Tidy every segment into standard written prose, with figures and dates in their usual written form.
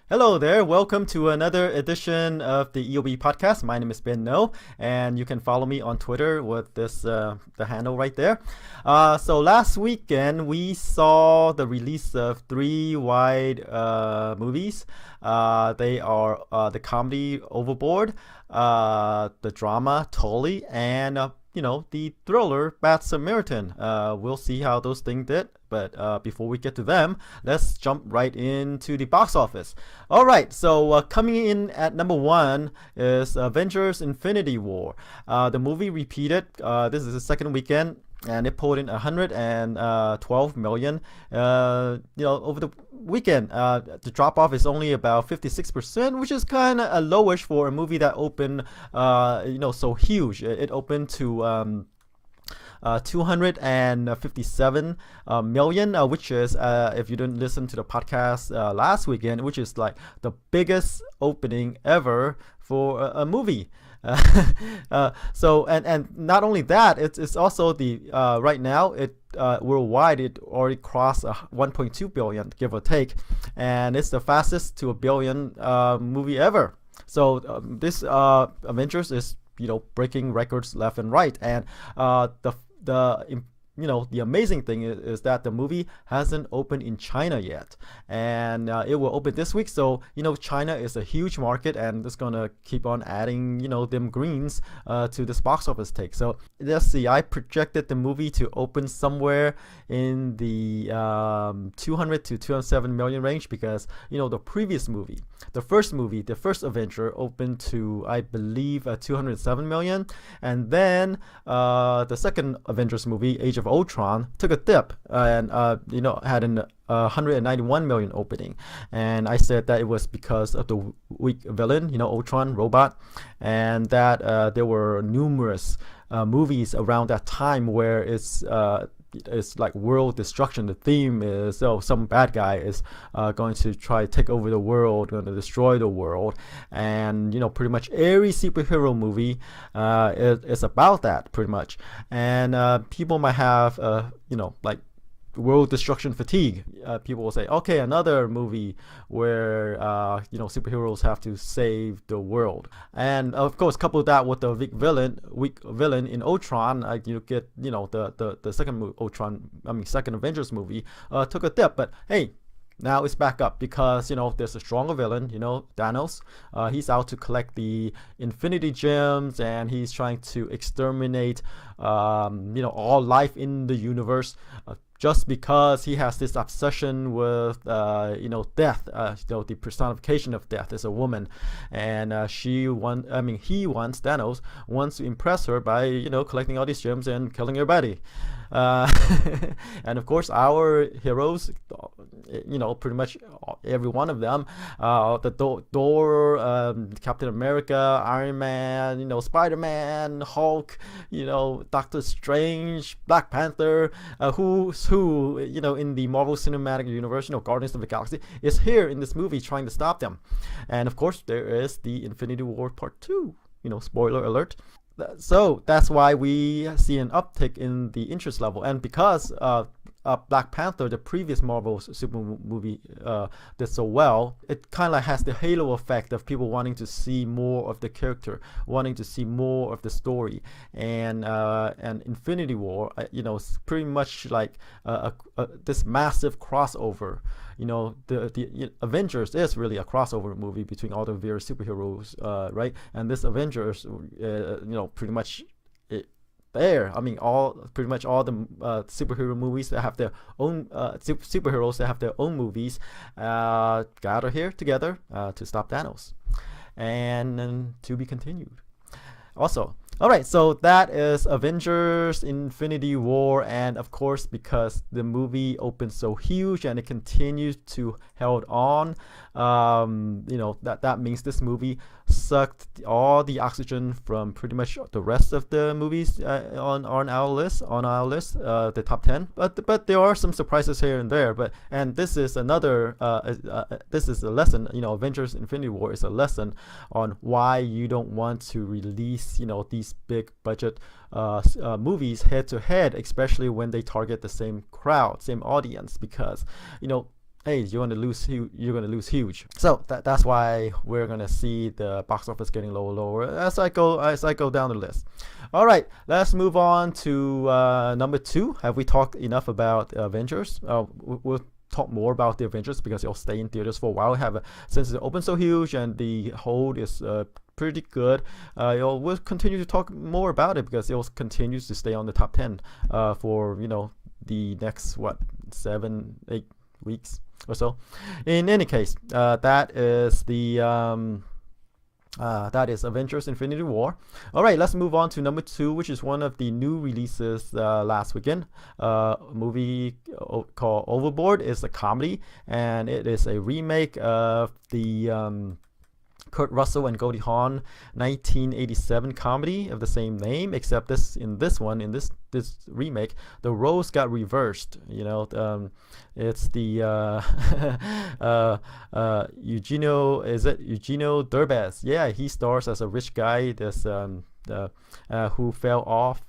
Hello there. Welcome to another edition of the EOB Podcast. My name is Ben No, and you can follow me on Twitter with this the handle right there. So last weekend we saw the release of three wide movies. They are the comedy Overboard, the drama Tully, and the thriller Bad Samaritan. We'll see how those things did. But before we get to them, let's jump right into the box office. All right, so coming in at number one is Avengers Infinity War. The movie repeated. This is the second weekend, and it pulled in 112 million. Over the weekend, the drop off is only about 56%, which is kind of a lowish for a movie that opened, so huge. It opened to 257 million, which is, if you didn't listen to the podcast last weekend, which is like the biggest opening ever for a movie. And not only that, it's also the right now it worldwide it already crossed 1.2 billion, give or take, and it's the fastest to a billion movie ever. So this Avengers is breaking records left and right, and the amazing thing is that the movie hasn't opened in China yet, and it will open this week. So China is a huge market, and it's gonna keep on adding them greens to this box office take. So let's see, I projected the movie to open somewhere in the 200 to 207 million range, because the previous movie, the first Avenger, opened to, I believe, 207 million, and then the second Avengers movie, Age of Ultron, took a dip and had an 191 million opening, and I said that it was because of the weak villain, Ultron robot, and that there were numerous movies around that time where it's like world destruction. The theme is some bad guy is going to try to take over the world, going to destroy the world, and pretty much every superhero movie is about that pretty much. And people might have like world destruction fatigue. People will say, okay, another movie where superheroes have to save the world, and of course couple that with the weak villain in Ultron. You get the second Avengers movie took a dip, but hey, now it's back up because there's a stronger villain, Thanos. He's out to collect the Infinity Gems, and he's trying to exterminate all life in the universe, just because he has this obsession with death. The personification of death is a woman, and Thanos wants to impress her by collecting all these gems and killing everybody. And of course our heroes, pretty much every one of them, the Thor, Captain America, Iron Man, Spider-Man, Hulk, Doctor Strange, Black Panther, who's who in the Marvel Cinematic Universe, Guardians of the Galaxy, is here in this movie trying to stop them. And of course there is the Infinity War Part 2, spoiler alert. So that's why we see an uptick in the interest level. And because Black Panther, the previous Marvel super movie, did so well, it kind of has the halo effect of people wanting to see more of the character, wanting to see more of the story. And Infinity War, is pretty much like this massive crossover. The Avengers is really a crossover movie between all the various superheroes, right? And this Avengers, pretty much there. Pretty much all the superhero movies that have their own superheroes that have their own movies gather here together to stop Thanos, and to be continued. Also, all right, so that is Avengers Infinity War, and of course because the movie opened so huge and it continues to held on, that means this movie sucked all the oxygen from pretty much the rest of the movies on our list, the top 10. But there are some surprises here and there. And this is another this is a lesson. Avengers Infinity War is a lesson on why you don't want to release these big budget movies head to head, especially when they target the same crowd, same audience, because hey, you're gonna lose huge. So that's why we're gonna see the box office getting lower as I go down the list. All right, let's move on to number 2. Have we talked enough about Avengers? We'll talk more about the Avengers because it'll stay in theaters for a while. Since it opened so huge and the hold is pretty good, we'll continue to talk more about it because it continues to stay on the top 10 for the next 7-8 weeks or so. In any case, that is Avengers Infinity War. All right, let's move on to number 2, which is one of the new releases last weekend. A movie called Overboard. Is a comedy, and it is a remake of the Kurt Russell and Goldie Hawn 1987 comedy of the same name, except in this remake, the roles got reversed. It's the Eugenio Derbez. Yeah, he stars as a rich guy who fell off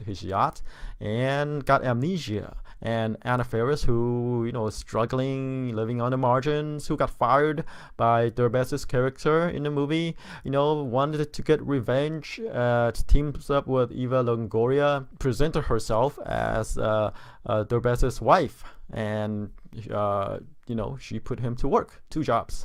his yacht, and got amnesia. And Anna Faris, who is struggling, living on the margins, who got fired by Derbez's character in the movie, wanted to get revenge. Teams up with Eva Longoria, presented herself as Derbez's wife, and she put him to work, 2 jobs,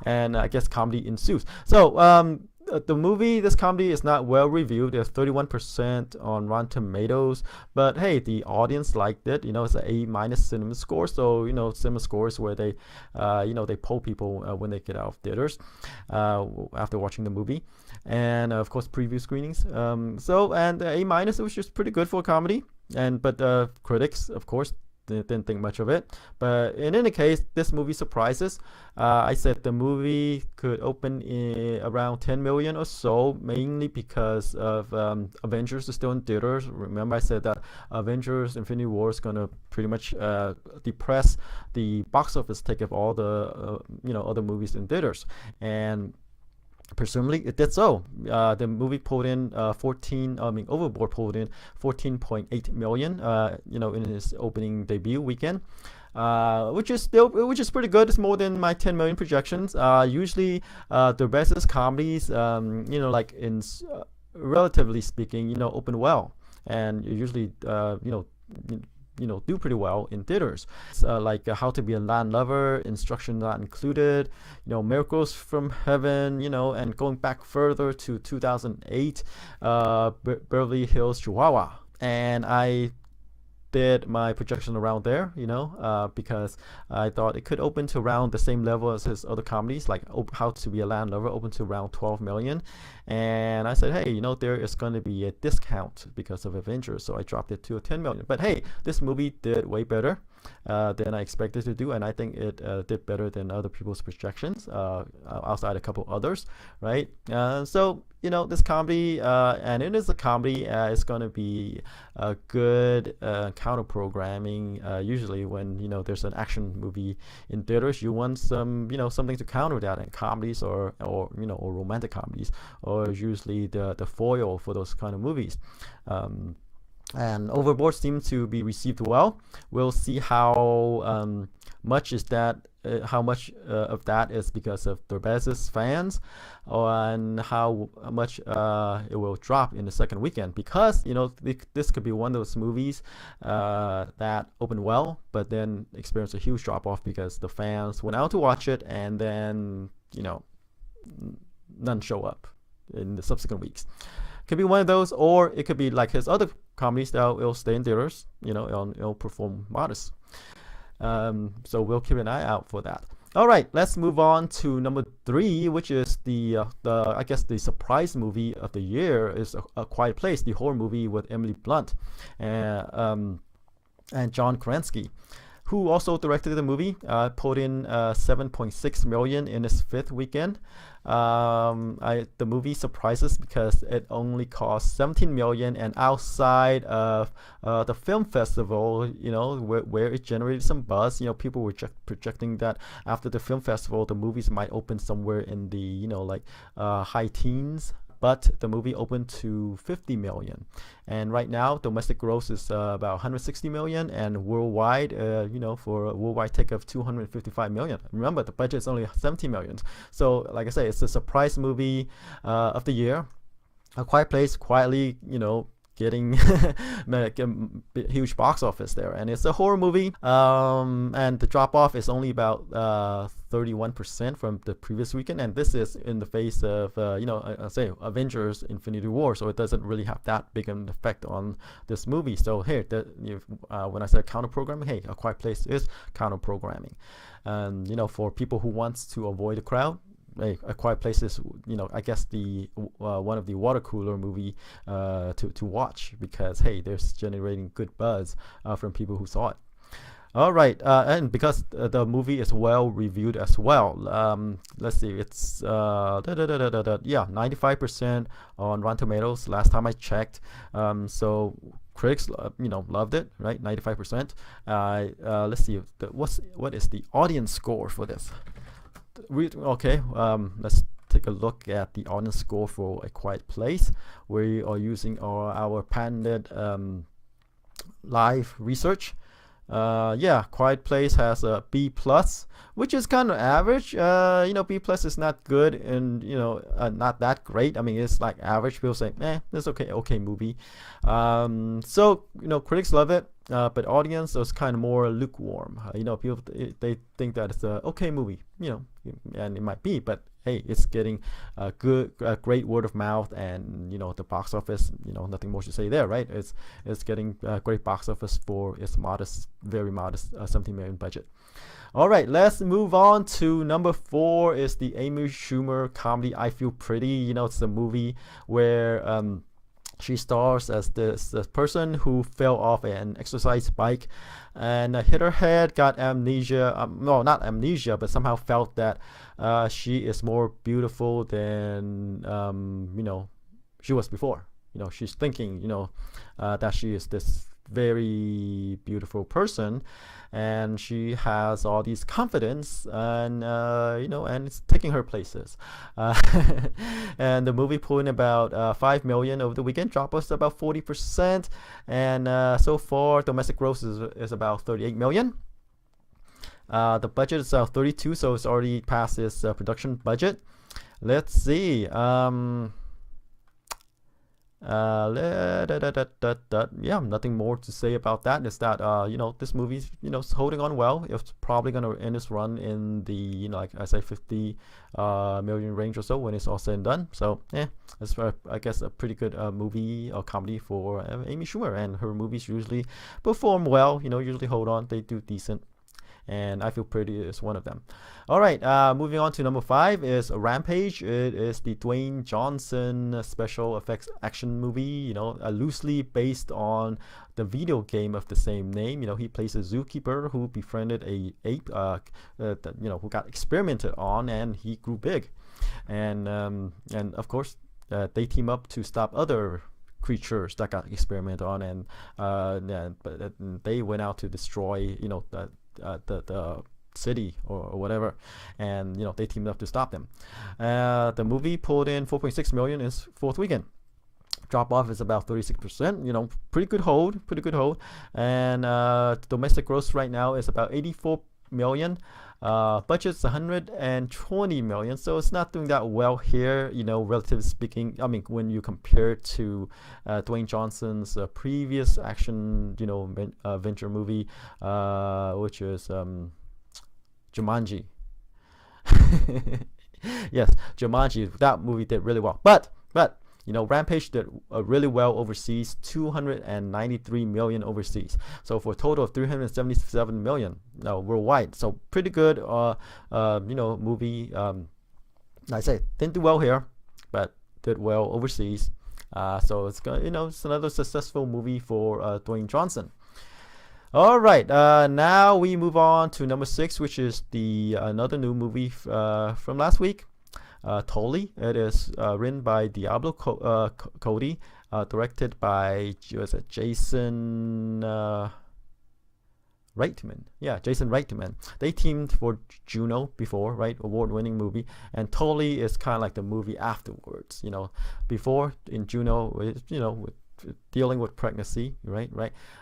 and I guess comedy ensues. So this comedy is not well reviewed. There's 31% on Rotten Tomatoes, but hey, the audience liked it. It's an A- cinema score. So cinema scores where they they poll people when they get out of theaters after watching the movie, and of course preview screenings. And A-, it was just pretty good for a comedy. But critics, of course, didn't think much of it. But in any case, this movie surprises. I said the movie could open in around 10 million or so, mainly because of Avengers is still in theaters. Remember, I said that Avengers Infinity War is going to pretty much depress the box office take of all the other movies in theaters, and presumably it did so. The movie pulled in Overboard pulled in 14.8 million in his opening debut weekend, which is pretty good. It's more than my 10 million projections. Usually the best comedies relatively speaking open well, and usually do pretty well in theaters. Like How to Be a Land Lover, Instruction Not Included, Miracles from Heaven, and going back further to 2008, Beverly Hills Chihuahua. And I did my projection around there, because I thought it could open to around the same level as his other comedies, like How to Be a Land Lover opened to around 12 million. And I said, hey, there is going to be a discount because of Avengers, so I dropped it to 10 million. But hey, this movie did way better than I expected to do, and I think it did better than other people's projections, outside a couple others, right? So this comedy, and it is a comedy, it's going to be a good counter programming. Usually when there's an action movie in theaters, you want some something to counter that, and comedies or romantic comedies or usually the foil for those kind of movies. And Overboard seemed to be received well. We'll see how much of that is because of Derbez's fans, and how much it will drop in the second weekend, because this could be one of those movies that opened well but then experienced a huge drop off because the fans went out to watch it, and then none show up in the subsequent weeks. Could be one of those, or it could be like his other comedies that it'll stay in theaters, it'll perform modest. So we'll keep an eye out for that. All right, let's move on to number 3, which is the I guess the surprise movie of the year is A Quiet Place, the horror movie with Emily Blunt and John Krasinski, who also directed the movie. Pulled in 7.6 million in its 5th weekend. The movie surprises because it only cost 17 million, and outside of the film festival, where it generated some buzz, people were projecting that after the film festival, the movies might open somewhere in the high teens but the movie opened to 50 million. And right now, domestic gross is about 160 million, and worldwide, for a worldwide take of 255 million. Remember, the budget is only 70 million. So, like I say, it's a surprise movie of the year. A Quiet Place quietly, getting huge box office there, and it's a horror movie, and the drop off is only about 31% from the previous weekend, and this is in the face of I say Avengers Infinity War, so it doesn't really have that big an effect on this movie. So here, when I said counter programming, hey, A Quiet Place is counter programming, and for people who wants to avoid the crowd, A Quiet Place is, I guess the one of the water cooler movie to watch, because hey, they're generating good buzz from people who saw it. All right, and because the movie is well reviewed as well. Let's see, it's 95% on Rotten Tomatoes last time I checked. So critics, loved it, right? 95%. Let's see, what is the audience score for this? Let's take a look at the audience score for A Quiet Place. We are using our patented live research. Quiet Place has a B+, which is kind of average. B+ is not good and not that great. I mean, it's like average. People say, it's okay movie. So critics love it, but audience is kind of more lukewarm. People they think that it's a okay movie, and it might be, but hey, it's getting a great word of mouth, and the box office, nothing more to say there, right? It's getting a great box office for its very modest 17 million budget. All right, let's move on to number 4 is the Amy Schumer comedy I Feel Pretty. It's a movie where she stars as this person who fell off an exercise bike and hit her head, got amnesia. No, not amnesia, but somehow felt that she is more beautiful than she was before. She's thinking that she is this very beautiful person, and she has all these confidence, and and it's taking her places. And the movie pulled in about 5 million over the weekend, drop us about 40%, and so far domestic gross is about 38 million. The budget is 32, so it's already past its production budget. Let's see. Nothing more to say about that. Is that this movie's holding on well. It's probably gonna end its run in the like I say 50 million range or so when it's all said and done. So it's I guess a pretty good movie or comedy for Amy Schumer, and her movies usually perform well. Usually hold on, they do decent. And I Feel Pretty is one of them. All right, moving on to number 5 is Rampage. It is the Dwayne Johnson special effects action movie, loosely based on the video game of the same name. He plays a zookeeper who befriended a ape, who got experimented on, and he grew big. And of course, they team up to stop other creatures that got experimented on, and but they went out to destroy, the city or whatever, and they teamed up to stop them. The movie pulled in 4.6 million in its 4th weekend. Drop off is about 36%. Pretty good hold. And domestic gross right now is about 84 million. Budget's 120 million, so it's not doing that well here, relatively speaking. I mean, when you compare it to Dwayne Johnson's previous action venture movie, which is Jumanji. Yes, Jumanji. That movie did really well, but Rampage did really well overseas, 293 million overseas. So for a total of 377 million worldwide. So pretty good, movie. I say didn't do well here, but did well overseas. So it's it's another successful movie for Dwayne Johnson. All right, now we move on to number 6, which is the another new movie from last week. Tully. It is written by Diablo Cody, directed by Jason Reitman. Yeah, Jason Reitman. They teamed for Juno before, right? Award-winning movie. And Tully is kind of like the movie afterwards. Before in Juno, with dealing with pregnancy, right?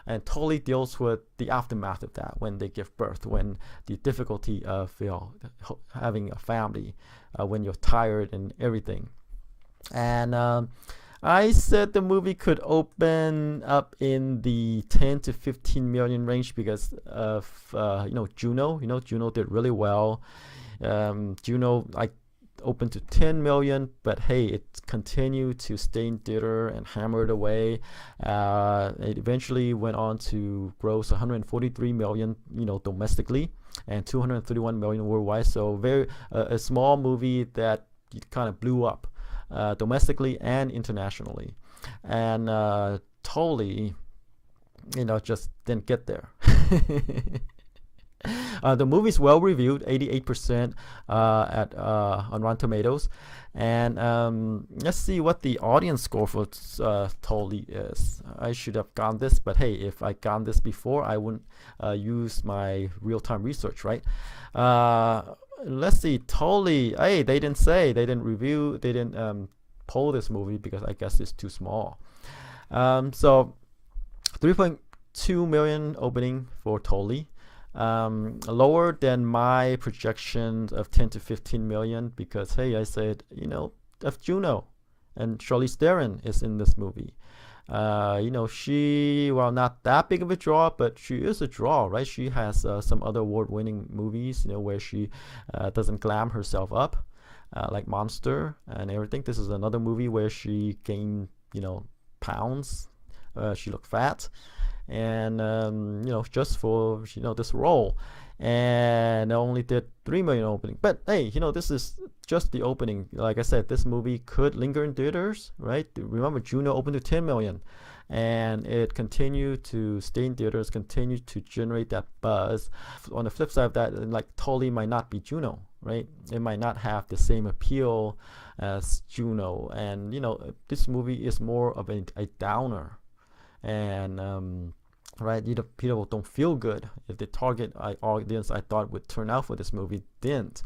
And Tully deals with the aftermath of that, when they give birth, when the difficulty of having a family, when you're tired and everything. And I said the movie could open up in the 10 to 15 million range because of Juno. Juno did really well. Juno opened to 10 million, but hey, it continued to stay in theater and hammered away. It eventually went on to gross 143 million, domestically, and 231 million worldwide. So very a small movie that kind of blew up domestically and internationally. And Tully, just didn't get there. The movie's well reviewed, 88% on Rotten Tomatoes. And let's see what the audience score for Tully is. I should have gotten this, but hey, if I gotten this before, I wouldn't use my real-time research, right? Let's see, Tully. Hey, they didn't review, they didn't poll this movie because I guess it's too small. So 3.2 million opening for Tully. Lower than my projections of 10 to 15 million because hey, I said of Juno, and Charlize Theron is in this movie. She, well, not that big of a draw, but she is a draw, right? She has some other award-winning movies, where she doesn't glam herself up, like Monster and everything. This is another movie where she gained, pounds. She looked fat, and just for this role, and only did 3 million opening. But hey, this is just the opening. Like I said, this movie could linger in theaters, right? Remember, Juno opened to 10 million, and it continued to stay in theaters, continued to generate that buzz. On the flip side of that, like Tully might not be Juno, right? It might not have the same appeal as Juno, and this movie is more of a downer. And right, people don't feel good. If the target audience I thought would turn out for this movie didn't,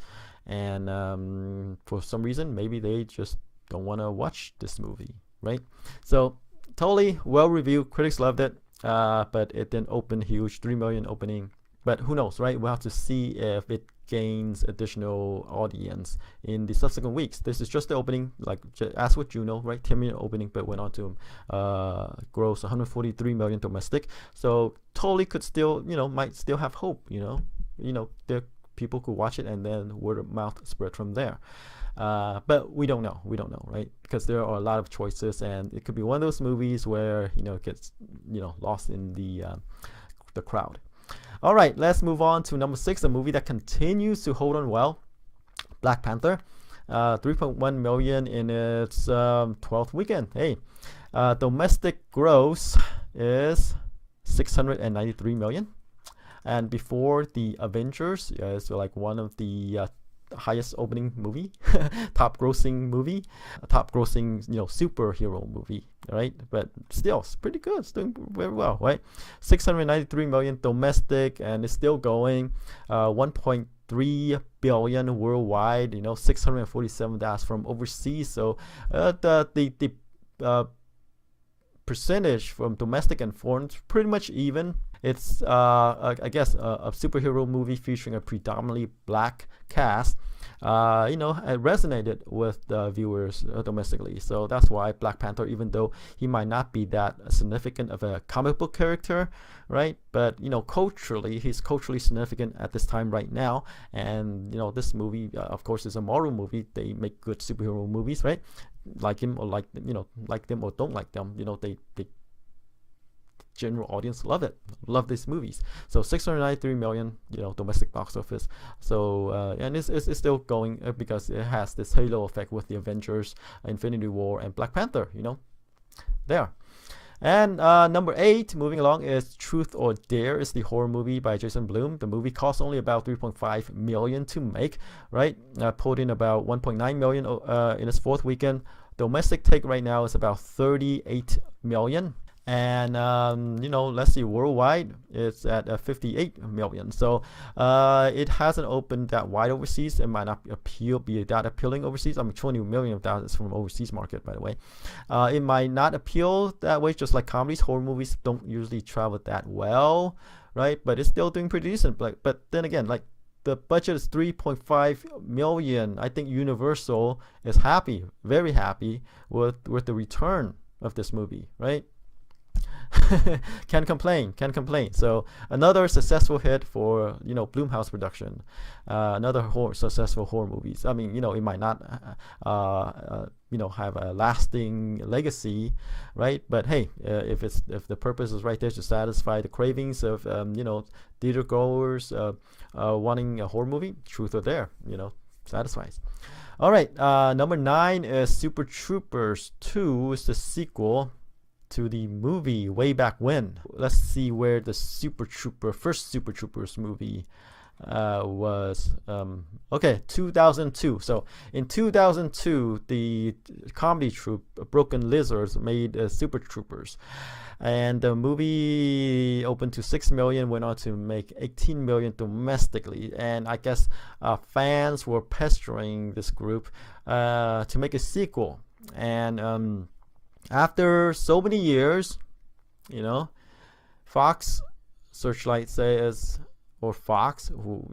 and for some reason maybe they just don't want to watch this movie, right? So Tully, well reviewed, critics loved it, but it didn't open huge, 3 million opening. But who knows, right? We'll have to see if it gains additional audience in the subsequent weeks. This is just the opening, like as with Juno, right? 10 million opening, but went on to gross 143 million domestic. So Tully could still, might still have hope. There people could watch it and then word of mouth spread from there. But we don't know, right? Because there are a lot of choices, and it could be one of those movies where it gets lost in the crowd. All right, let's move on to number 6, a movie that continues to hold on well, Black Panther. 3.1 million in its 12th weekend. Hey, domestic gross is 693 million. And before the Avengers, it's like one of the highest opening movie, top grossing superhero movie, right? But still, it's pretty good. It's doing very well, right? 693 million domestic, and it's still going. 1.3 billion worldwide. 647 that's from overseas. So the percentage from domestic and foreign is pretty much even. It's I guess a superhero movie featuring a predominantly black cast. It resonated with the viewers domestically. So that's why Black Panther, even though he might not be that significant of a comic book character, right? But culturally, he's culturally significant at this time right now. And this movie, of course, is a Marvel movie. They make good superhero movies, right? Like him or like them or don't like them. They general audience love these movies. So 693 million domestic box office. So and it's still going because it has this halo effect with the Avengers, Infinity War, and Black Panther. There. And number 8, moving along, is Truth or Dare. Is the horror movie by Jason Blum. The movie cost only about 3.5 million to make, right? Pulled in about 1.9 million in its 4th weekend. Domestic take right now is about 38 million. And let's see, worldwide it's at 58 million. So it hasn't opened that wide overseas. It might not be that appealing overseas. I mean, 20 million of that is from overseas market, by the way. It might not appeal that way, just like comedies. Horror movies don't usually travel that well, right? But it's still doing pretty decent. But then again, like, the budget is 3.5 million. I think Universal is happy, very happy with the return of this movie, right? Can't complain. So another successful hit for Blumhouse production, another successful horror movies. I mean, it might not have a lasting legacy, right? But hey, if the purpose is right there to satisfy the cravings of theater goers wanting a horror movie, truth or dare, satisfies. All right, number 9 is Super Troopers 2. It's the sequel to the movie way back when. Let's see where the first Super Troopers movie was. 2002. So in 2002, the comedy troupe Broken Lizards made Super Troopers, and the movie opened to 6 million, went on to make 18 million domestically. And I guess fans were pestering this group to make a sequel. And after so many years, Fox Searchlight says, or Fox, who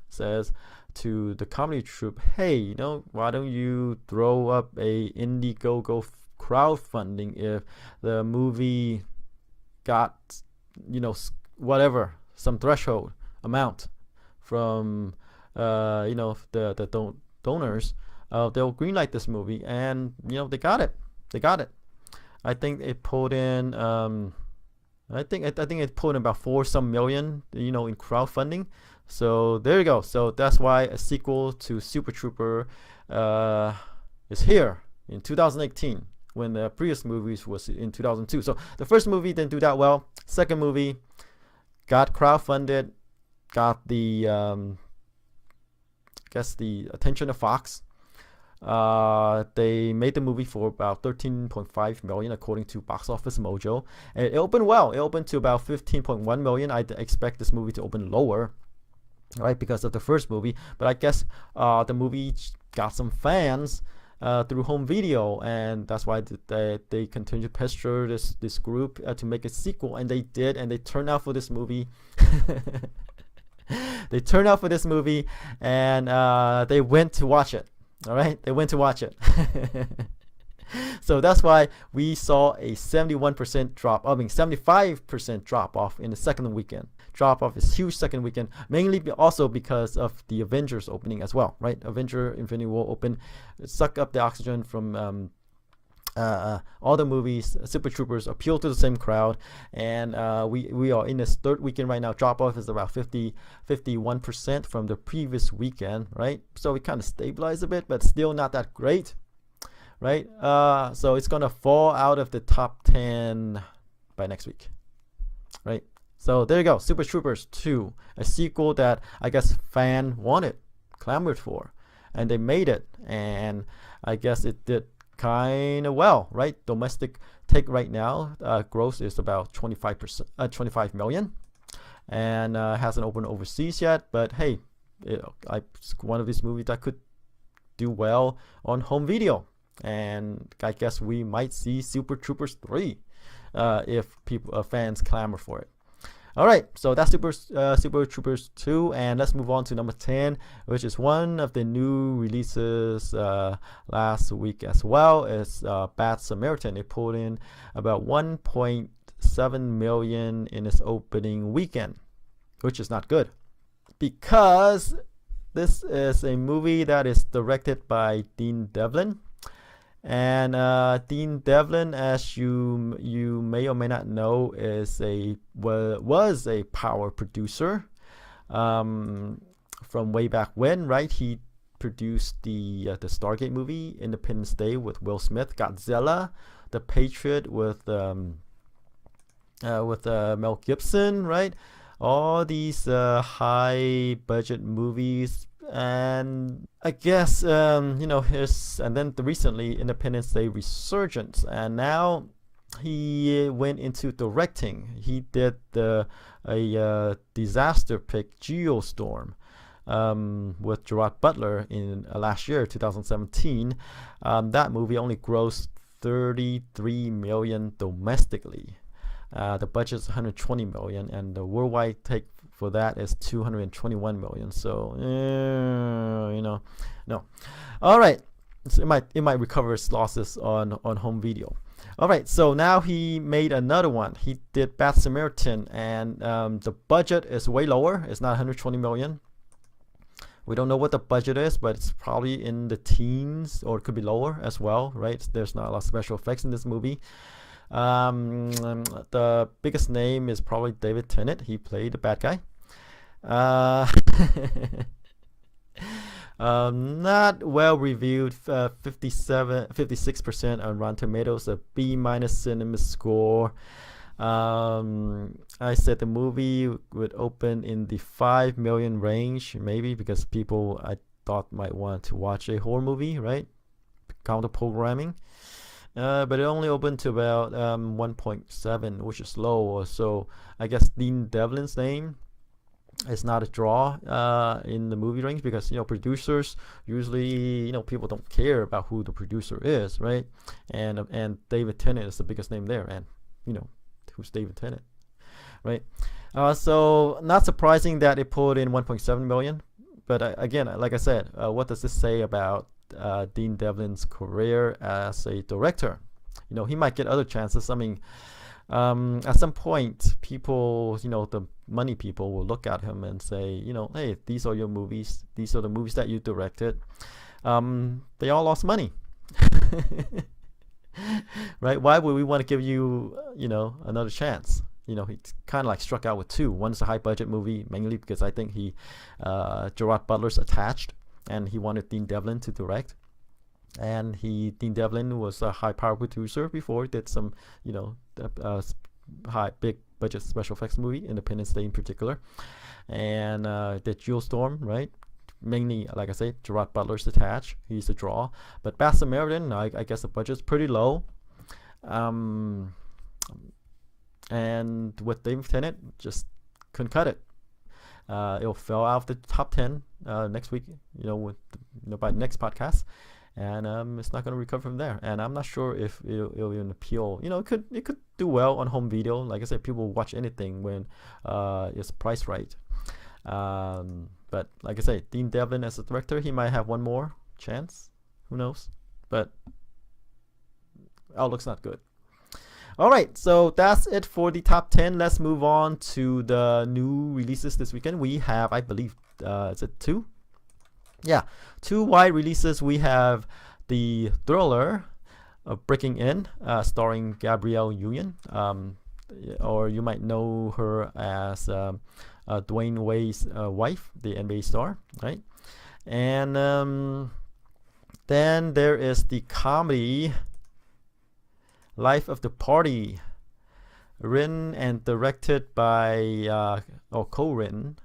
says to the comedy troupe, hey, why don't you throw up a Indiegogo crowdfunding if the movie got whatever, some threshold amount from the donors, they'll greenlight this movie. And they got it. I think it pulled in I think it pulled in about 4 some million in crowdfunding. So there you go. So that's why a sequel to Super Trooper is here in 2018, when the previous movies was in 2002. So the first movie didn't do that well. Second movie got crowdfunded, got the the attention of Fox. They made the movie for about 13.5 million according to Box Office Mojo. And it opened well. It opened to about 15.1 million. I expect this movie to open lower, right, because of the first movie. But I guess the movie got some fans through home video, and that's why they continue to pester this group to make a sequel. And they did, and they turned out for this movie. They turned out for this movie, and they went to watch it. All right, they went to watch it. So that's why we saw a 75% drop off in the second weekend. Drop off is huge second weekend, mainly also because of the Avengers opening as well, right? Avengers Infinity War open, suck up the oxygen from all the movies. Super Troopers appeal to the same crowd, and we are in this third weekend right now. Drop off is about 51% from the previous weekend, right? So we kind of stabilized a bit, but still not that great, right? So it's gonna fall out of the top 10 by next week, right? So there you go, Super Troopers 2, a sequel that I guess fan wanted, clamored for, and they made it, and I guess it did kind of well, right? Domestic take right now, gross is about 25 million, and hasn't opened overseas yet. But hey, it's one of these movies that could do well on home video, and I guess we might see Super Troopers 3 if fans clamor for it. All right, so that's Super Troopers 2, and let's move on to number 10, which is one of the new releases last week as well. It's Bad Samaritan. It pulled in about 1.7 million in its opening weekend, which is not good, because this is a movie that is directed by Dean Devlin. And Dean Devlin, as you may or may not know, was a power producer from way back when, right? He produced the Stargate movie, Independence Day with Will Smith, Godzilla, The Patriot with Mel Gibson, right? All these high budget movies. And I guess and then recently Independence Day Resurgence, and now he went into directing. He did a disaster pick, Geostorm, with Gerard Butler in last year, 2017. That movie only grossed 33 million domestically. The budget is 120 million, and the worldwide take for that is 221 million. So, no. All right. So it might recover its losses on home video. All right, so now he made another one. He did Bad Samaritan, and the budget is way lower. It's not 120 million. We don't know what the budget is, but it's probably in the teens, or it could be lower as well, right? There's not a lot of special effects in this movie. The biggest name is probably David Tennant. He played the bad guy. Not well reviewed. 56% on Rotten Tomatoes, a B- cinema score. I said the movie would open in the 5 million range, maybe because people I thought might want to watch a horror movie, right? Counter programming. But it only opened to about 1.7, which is low. So I guess Dean Devlin's name is not a draw in the movie range, because producers usually people don't care about who the producer is, right? And David Tennant is the biggest name there, and who's David Tennant, right? So not surprising that it pulled in 1.7 million. But again, like I said, what does this say about Dean Devlin's career as a director? He might get other chances. I mean, at some point, people, the money people will look at him and say, hey, these are your movies. These are the movies that you directed. They all lost money. Right? Why would we want to give you, another chance? He kind of like struck out with two. One's a high budget movie, mainly because I think Gerard Butler's attached, and he wanted Dean Devlin to direct. And Dean Devlin was a high power producer before. Did some, big budget special effects movie, Independence Day in particular, and did Geostorm, right? Mainly, like I say, Gerard Butler's attached. He's a draw. But Bad Samaritan, I guess the budget's pretty low. And with David Tennant, just couldn't cut it. It'll fall out of the top 10 next week, by the next podcast. And it's not going to recover from there. And I'm not sure if it'll even appeal. It could do well on home video. Like I said, people watch anything when it's priced right. But like I say, Dean Devlin as a director, he might have one more chance. Who knows? But outlook's not good. All right, so that's it for the top 10. Let's move on to the new releases this weekend. We have, I believe, is it 2? Yeah, 2 wide releases. We have the thriller Breaking In, starring Gabrielle Union, or you might know her as Dwayne Wade's wife, the NBA star, right? And then there is the comedy Life of the Party, written and directed by, or co-written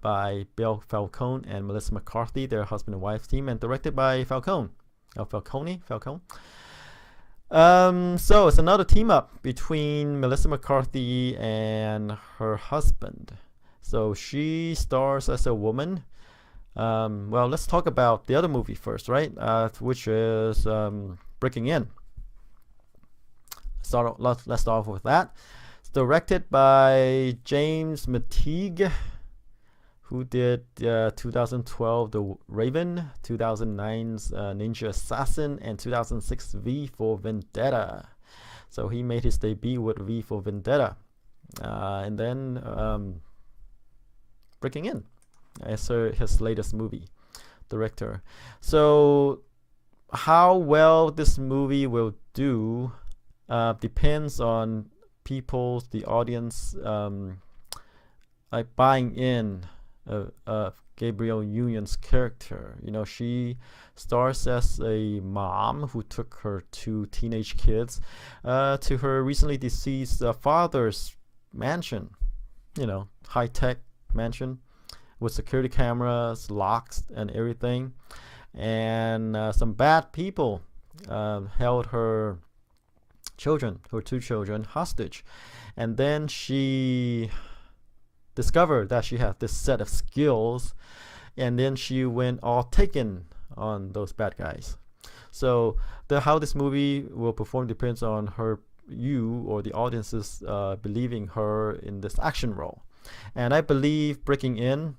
by Bill Falcone and Melissa McCarthy, their husband and wife team, and directed by Falcone. So it's another team up between Melissa McCarthy and her husband. So she stars as a woman. Well, let's talk about the other movie first, right? Which is Breaking In. Let's start off with that. It's directed by James McTeague, who did 2012 The Raven, 2009's Ninja Assassin, and 2006 V for Vendetta. So he made his debut with V for Vendetta. And then Breaking In as his latest movie, director. So how well this movie will do depends on the audience, like buying in Gabrielle Union's character. She stars as a mom who took her 2 teenage kids to her recently deceased father's mansion, high-tech mansion with security cameras, locks, and everything. And some bad people held her her two children, hostage. And then she discovered that she had this set of skills, and then she went all taken on those bad guys. So how this movie will perform depends on you or the audiences believing her in this action role. And I believe Breaking In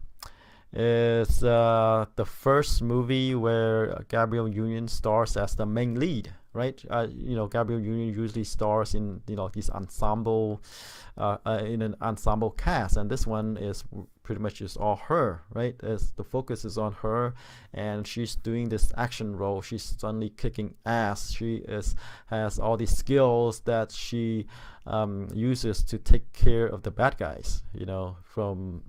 is the first movie where Gabrielle Union stars as the main lead, right? Gabrielle Union usually stars in these ensemble in an ensemble cast, and this one is pretty much just all her, right? As the focus is on her, and she's doing this action role. She's suddenly kicking ass. She has all these skills that she uses to take care of the bad guys, from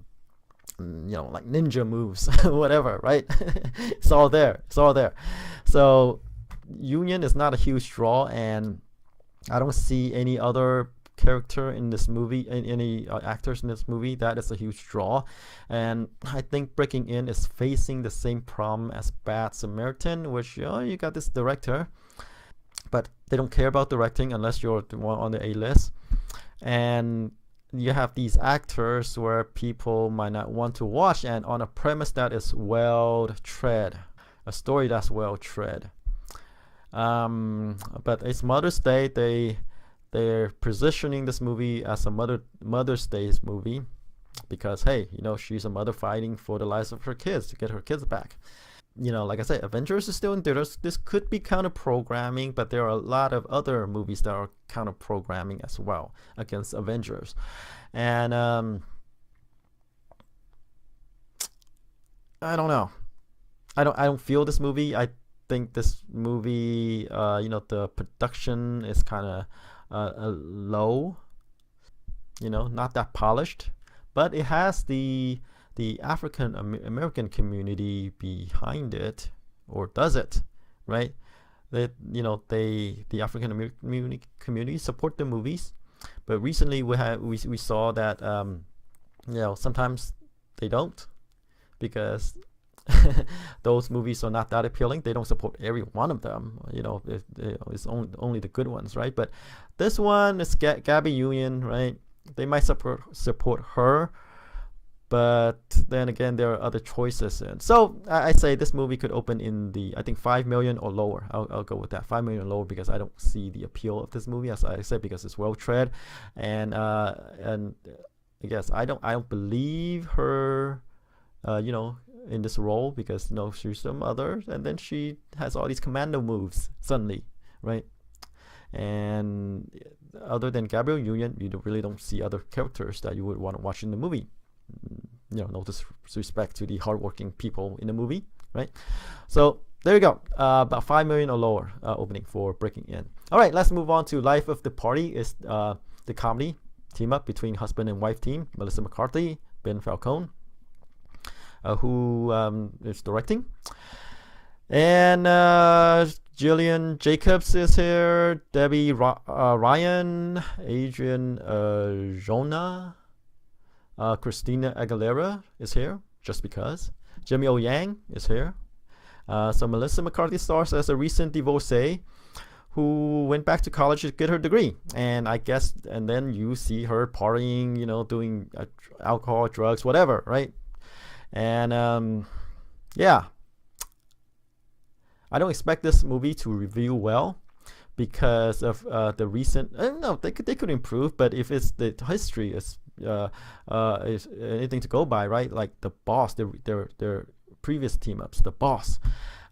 like ninja moves, whatever, right? It's all there. So Union is not a huge draw, and I don't see any other character in this movie, any actors in this movie that is a huge draw. And I think Breaking In is facing the same problem as Bad Samaritan, which you got this director, but they don't care about directing unless you're the one on the A-list, and you have these actors where people might not want to watch, and on a premise that is well tread, a story that's well tread. But it's Mother's Day. They're positioning this movie as a Mother's Day movie because, hey, she's a mother fighting for the lives of her kids to get her kids back. Like I said, Avengers is still in theaters. This could be counter-programming, but there are a lot of other movies that are counter-programming as well against Avengers. And I don't know. I don't feel this movie. I think this movie, the production is kind of low, not that polished, but it has the African American community behind it, or does it, right? That the African American community support the movies, but recently we saw that sometimes they don't, because those movies are not that appealing. They don't support every one of them. It's only the good ones, right? But this one is Gabby Union, right? They might support her, but then again, there are other choices. And so I say this movie could open in I think 5 million or lower. I'll go with that, 5 million or lower, because I don't see the appeal of this movie, as I said, because it's well tread, and I guess I don't believe her, in this role, because she's some mother, and then she has all these commando moves suddenly, right? And other than Gabrielle Union, you really don't see other characters that you would want to watch in the movie. No disrespect to the hardworking people in the movie, right? So there you go, about 5 million or lower opening for Breaking In. All right, let's move on to Life of the Party. Is the comedy team up between husband and wife team, Melissa McCarthy, Ben Falcone, who is directing, and Jillian Jacobs is here, Debbie Ryan, Adrian Jonah, Christina Aguilera is here, just because. Jimmy O Yang is here. So Melissa McCarthy stars as a recent divorcee who went back to college to get her degree, and then you see her partying, doing alcohol, drugs, whatever, right? And I don't expect this movie to review well because of the recent. No, they could improve, but if it's the history is anything to go by, right? Like The Boss, their previous team ups, The Boss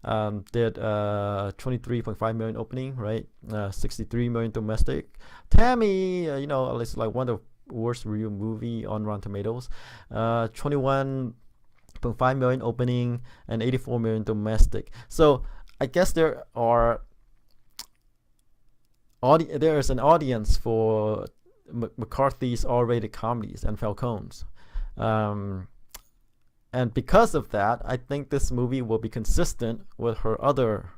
did 23.5 million opening, right? 63 million domestic. Tammy, it's like one of the worst review movie on Rotten Tomatoes. 21.5 million opening and 84 million domestic. So I guess there is an audience for McCarthy's R-rated comedies and Falcone's, and because of that, I think this movie will be consistent with her other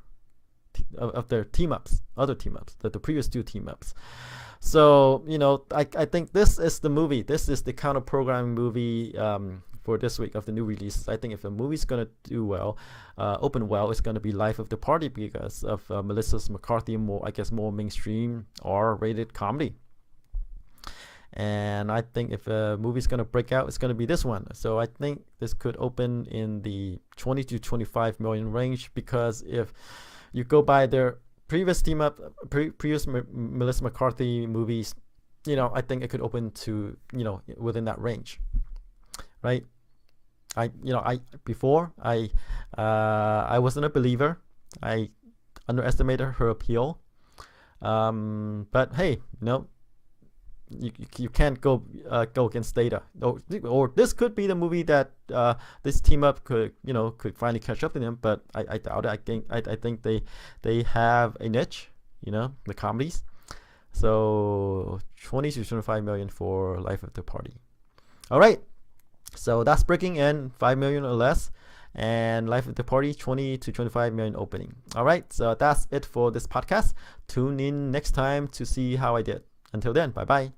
of their other team ups, the previous two team ups. So I think this is the movie. This is the counter programming movie for this week of the new releases. I think if a movie's gonna do well, open well, it's gonna be Life of the Party because of Melissa McCarthy, more mainstream R-rated comedy. And I think if a movie's gonna break out, it's gonna be this one. So I think this could open in the 20 to 25 million range, because if you go by their previous previous Melissa McCarthy movies, I think it could open to within that range, right? I wasn't a believer. I underestimated her appeal, but hey, you can't go against data. Or this could be the movie that this team up could finally catch up to them. But I doubt it. I think they have a niche, the comedies. So 20 to 25 million for Life of the Party. All right, so that's breaking in 5 million or less, and Life of the Party 20 to 25 million opening. All right, so that's it for this podcast. Tune in next time to see how I did. Until then, bye bye.